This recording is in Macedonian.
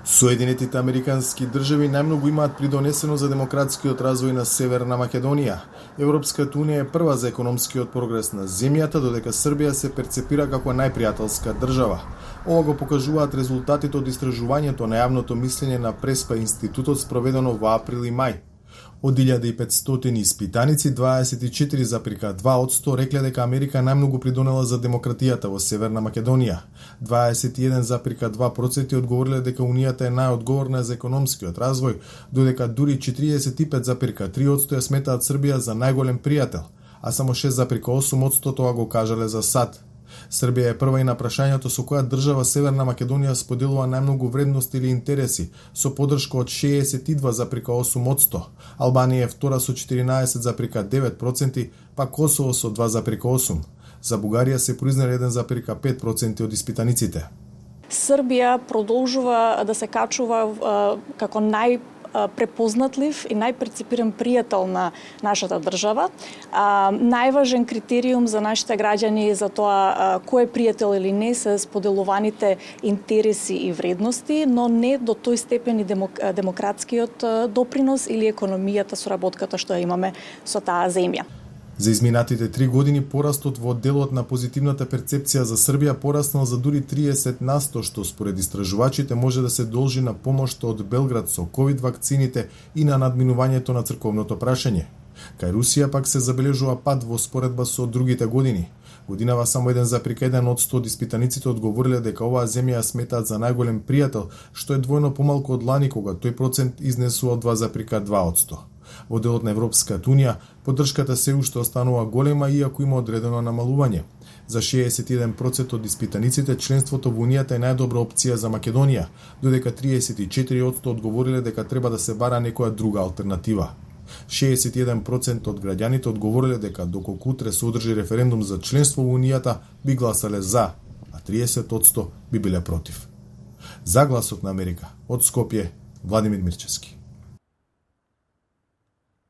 Соединетите Американски држави најмногу имаат придонесено за демократскиот развој на Северна Македонија. Европската унија е прва за економскиот прогрес на земјата, додека Србија се перцепира како најпријателска држава. Ова го покажуваат резултатите од истражувањето на јавното мислење на Преспа институтот спроведено во април и мај. Од 1500 испитаници, 24,2% рекле дека Америка најмногу придонела за демократијата во Северна Македонија. 21,2% одговориле дека Унијата е најодговорна за економскиот развој, додека дури 45,3% ја сметаат Србија за најголем пријател, а само 6,8% тоа го кажале за САД. Србија е прва и на прашањето со која држава Северна Македонија споделува најмногу вредности или интереси, со поддршка од 62,8%. Албанија е втора со 14,9%, па Косово со 2,8%. За Бугарија се признали 1,5% од испитаниците. Србија продолжува да се качува како препознатлив и најперципиран пријател на нашата држава. Најважен критериум за нашите граѓани за тоа кој е пријател или не се споделуваните интереси и вредности, но не до тој степен и демократскиот допринос или економијата, соработката што ја имаме со таа земја. За изминатите 3 години порастот во делот на позитивната перцепција за Србија пораснал за дури 30%, што според истражувачите може да се должи на помошта од Белград со ковид вакцините и на надминувањето на црковното прашање. Кај Русија пак се забележува пад во споредба со другите години. Годинава само 1,1% од испитаниците одговориле дека оваа земја ја сметаат за најголем пријател, што е двојно помалку од лани кога тој процент изнесува 2,2%. Во делот на Европската унија, поддршката се уште останува голема, иако има одредено намалување. За 61% од испитаниците членството во Унијата е најдобра опција за Македонија, додека 34% одговориле дека треба да се бара некоја друга алтернатива. 61% од граѓаните одговориле дека доколку утре се одржи референдум за членство во Унијата, би гласале за, а 30% би биле против. За Гласот на Америка, од Скопје, Владимир Мирчевски.